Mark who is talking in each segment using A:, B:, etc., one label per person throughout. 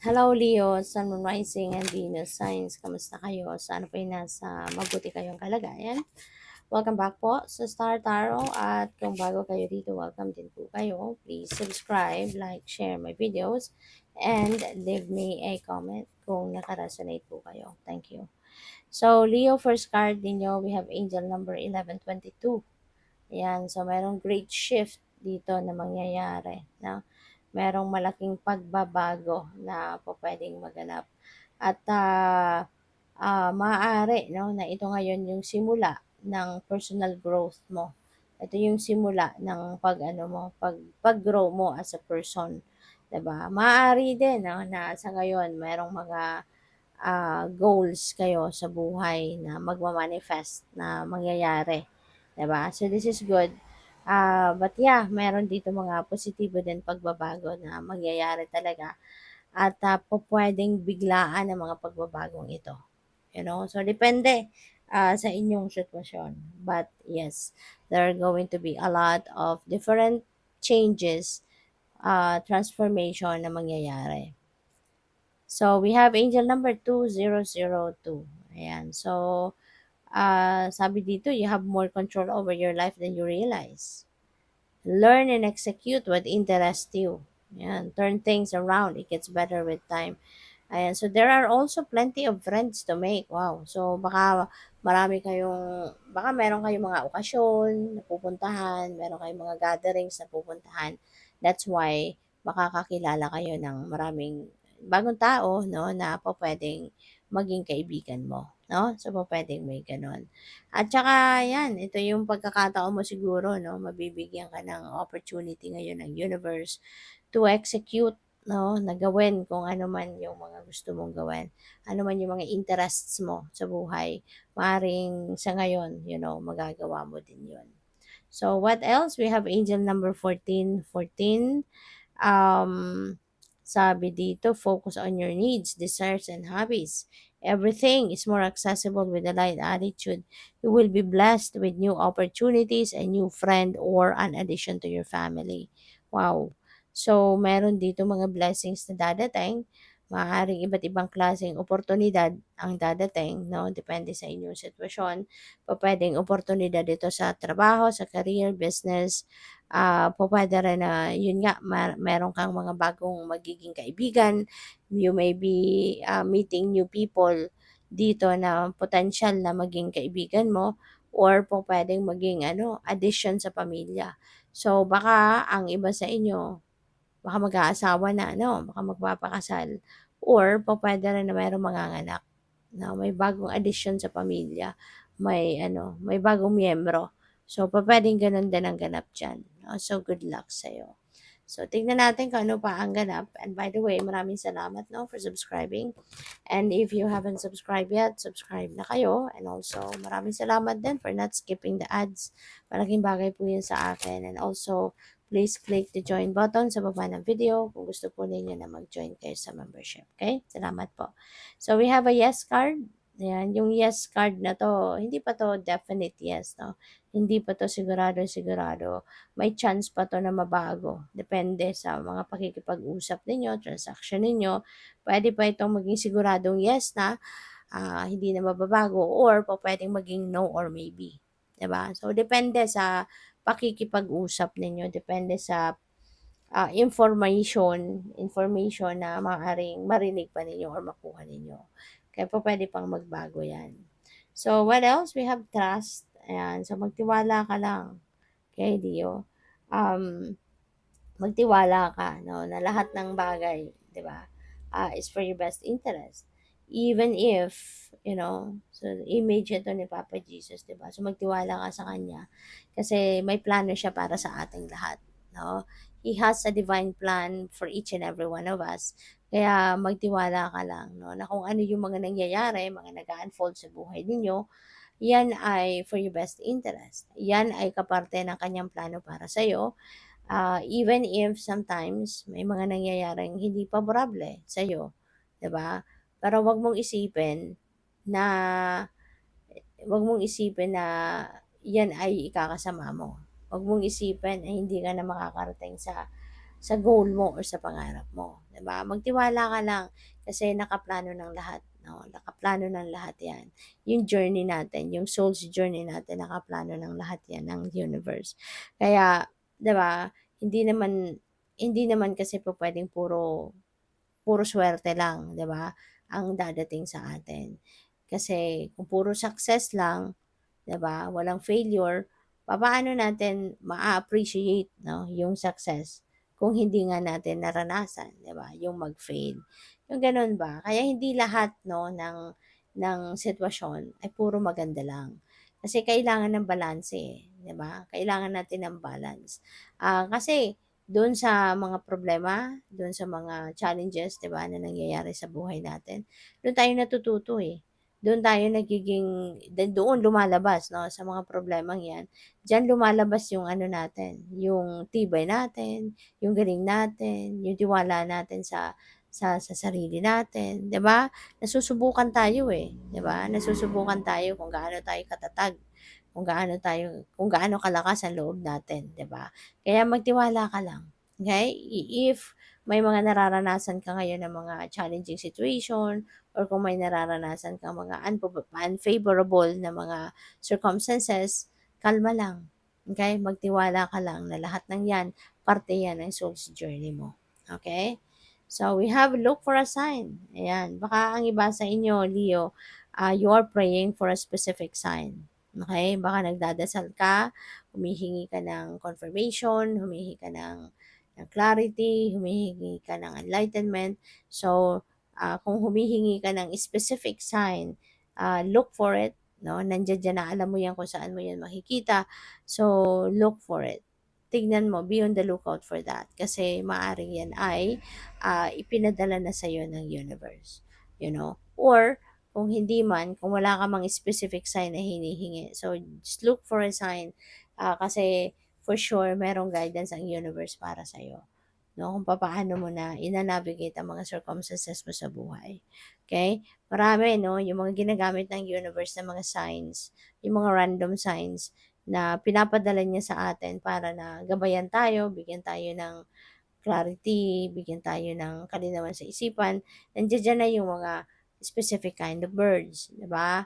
A: Hello Leo, Sun, Moon, Rising, and Venus Signs. Kamusta kayo? Sana po nasa mabuti kayong kalagayan. Welcome back po sa Star Tarot. At kung bago kayo dito, welcome din po kayo. Please subscribe, like, share my videos, and leave me a comment kung nakaresonate po kayo. Thank you. So, Leo, first card ninyo, we have angel number 1122. Ayan, so mayroong great shift dito na mangyayari. No? Merong malaking pagbabago na po pwedeng maganap. At maaari no, na ito ngayon yung simula ng personal growth mo. Ito yung simula ng pag-grow mo as a person. 'Di ba? Maaari din no, na sa ngayon merong mga goals kayo sa buhay na magma-manifest na mangyayari. 'Di ba? So this is good. But yeah, meron dito mga positibo din pagbabago na mangyayari talaga at pupuwedeng biglaan ang mga pagbabagong ito. So depende sa inyong sitwasyon. But yes, there are going to be a lot of different changes, transformation na mangyayari. So we have angel number 2002. Ayan. So sabi dito, you have more control over your life than you realize. Learn and execute what interests you. Ayan. Turn things around. It gets better with time. Ayan, so there are also plenty of friends to make. Wow. So baka meron kayong mga okasyon na pupuntahan, meron kayong mga gatherings na pupuntahan. That's why makakakilala kayo ng maraming bagong tao, no, na pwedeng maging kaibigan mo, no? So pwedeng may ganun. At saka yan, ito yung pagkakataon mo siguro, no, mabibigyan ka ng opportunity ngayon ng universe to execute, no, na gawin kung ano man yung mga gusto mong gawin. Ano man yung mga interests mo sa buhay, maaaring sa ngayon, magagawa mo din yun. So, what else? We have angel number 1414. Um, Sabi dito, focus on your needs, desires, and hobbies. Everything is more accessible with a light attitude. You will be blessed with new opportunities, a new friend, or an addition to your family. Wow. So, meron dito mga blessings na dadating. Maaaring iba't ibang klaseng oportunidad ang dadating, no? Depende sa inyong sitwasyon. Pwedeng oportunidad dito sa trabaho, sa career, business, pupuwede rin na yun nga meron kang mga bagong magiging kaibigan. You may be, meeting new people dito na potential na maging kaibigan mo or pupuwedeng maging addition sa pamilya. So, baka ang iba sa inyo, baka mag-aasawa na 'no, baka magpapakasal or pupuwede rin na mayroong manganganak na may bagong addition sa pamilya, may bagong miyembro. So, pupuwedeng gano'n din ang ganap diyan, 'no. So, good luck sa'yo. So, tignan natin kung ano pa ang ganap. And by the way, maraming salamat 'no, for subscribing. And if you haven't subscribed yet, subscribe na kayo. And also, maraming salamat din for not skipping the ads. Malaking bagay po 'yun sa akin. And also, please click the join button sa baba ng video kung gusto po ninyo na mag-join kayo sa membership. Okay? Salamat po. So, we have a yes card. Ayan, yung yes card na to, hindi pa to definite yes, no? Hindi pa to sigurado. May chance pa to na mabago. Depende sa mga pakikipag-usap ninyo, transaction ninyo. Pwede pa itong maging siguradong yes na hindi na mababago or pa pwedeng maging no or maybe. 'Di ba? So, depende sa pakikipag-usap ninyo, depende sa information na maaaring marinig pa ninyo or makuha ninyo. Kaya po pwede pang magbago yan. So, what else? We have trust. Ayan. So, magtiwala ka lang. Okay, Dio? Magtiwala ka, no, na lahat ng bagay, di ba, is for your best interest. Even if, so image ito ni Papa Jesus, di ba? So, magtiwala ka sa Kanya. Kasi may plano siya para sa ating lahat, no? He has a divine plan for each and every one of us. Kaya magtiwala ka lang, no, na kung ano yung mga nangyayari, mga nag-unfold sa buhay ninyo, yan ay for your best interest. Yan ay kaparte ng kanyang plano para sa'yo. Even if sometimes may mga nangyayaring hindi paborable sa'yo, 'di ba? Pero 'na 'wag mong isipin na 'yan ay ikakasama mo. 'Wag mong isipin na hindi ka na makakarating sa goal mo or sa pangarap mo, 'di ba? Magtiwala ka lang kasi nakaplano ng lahat, 'no? Nakaplano ng lahat 'yan. Yung journey natin, yung soul's journey natin, nakaplano ng lahat 'yan ng universe. Kaya, 'di ba, hindi naman hindi naman kasi pupuwedeng puro puro suwerte lang, 'di ba, ang dadating sa atin. Kasi kung puro success lang, 'di ba, walang failure, papaano natin maa-appreciate 'no, yung success kung hindi nga natin naranasan, 'di ba, yung mag-fail, yung gano'n ba. Kaya hindi lahat 'no ng sitwasyon ay puro maganda lang. Kasi kailangan ng balanse, eh, 'di ba? Kailangan natin ng balance. Kasi do'n sa mga problema, do'n sa mga challenges, 'di ba, na nangyayari sa buhay natin, do'n tayo natututo, eh. Do'n tayo nagiging doon lumalabas 'no, sa mga problemang 'yan, diyan lumalabas yung ano natin, yung tibay natin, yung galing natin, yung tiwala natin sa sarili natin, 'di ba? Nasusubukan tayo, eh, 'di ba? Nasusubukan tayo kung gaano tayo katatag, kung gaano kalakas ang loob natin, 'di ba? Kaya magtiwala ka lang, okey? If may mga nararanasan ka ngayon na mga challenging situation or kung may nararanasan kang mga unfavorable na mga circumstances, kalma lang, okey? Magtiwala ka lang na lahat ng 'yan, parte 'yan ng soul's journey mo, okey? So, we have look for a sign, ayan. Baka ang iba sa inyo, Leo, you are praying for a specific sign, okey? Baka nagdadasal ka, humihingi ka ng confirmation, humihingi ka ng clarity, humihingi ka ng enlightenment. So, kung humihingi ka ng specific sign, look for it, 'no? Nandiyan diyan na, alam mo 'yan kung saan mo 'yan makikita. So, look for it. Tignan mo, be on the lookout for that. Kasi maaaring 'yan ay, ipinadala na sa'yo ng universe, you know? Or kung hindi man, kung wala ka mang specific sign na hinihingi, so just look for a sign, kasi for sure merong guidance ang universe para sa'yo, 'no, kung papaano mo na ina-navigate ang mga circumstances mo sa buhay, okay? Marami 'no, yung mga ginagamit ng universe na mga signs, yung mga random signs na pinapadala niya sa atin para na gabayan tayo, bigyan tayo ng clarity, bigyan tayo ng kalinawan sa isipan. Nandiya diyan na yung mga specific kind of birds, 'di ba?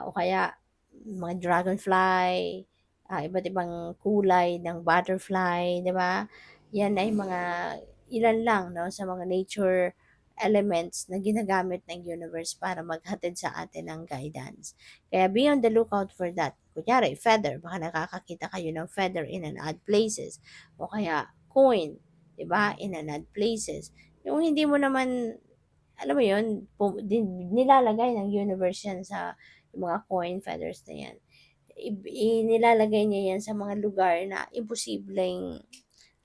A: O kaya mga dragonfly, iba't ibang kulay ng butterfly, 'di ba? Yan ay mga ilan lang 'no, sa mga nature elements na ginagamit ng universe para maghatid sa atin ng guidance. Kaya be on the lookout for that. Kunyari, feather, baka nakakakita kayo ng feather in an odd places. O kaya, coin, 'di ba, in an odd places. Yung hindi mo naman, alam mo yun, nilalagay ng universe yan sa yung mga coin feathers na yan. Nilalagay niya yan sa mga lugar na imposibleng,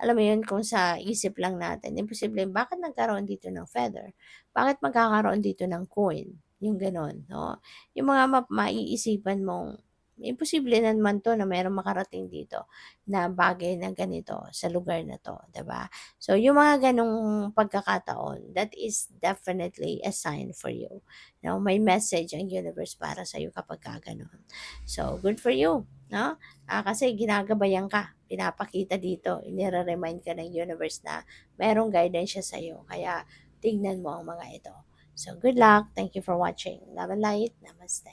A: alam mo yun, kung sa isip lang natin, imposible, bakit nagkaroon dito ng feather? Bakit magkakaroon dito ng coin? Yung gano'n, 'no? Yung mga maiisipan mong, imposible naman 'to na merong makarating dito na bagay na ganito sa lugar na 'to, 'di ba? So, yung mga gano'ng pagkakataon, that is definitely a sign for you, 'no? May message ang universe para sa'yo kapagka gano'n. So, good for you, 'no? Kasi ginagabayan ka, pinapakita dito, inire-remind ka ng universe na merong guidance siya sa'yo. Kaya tignan mo ang mga ito. So, good luck. Thank you for watching. Love and light. Namaste.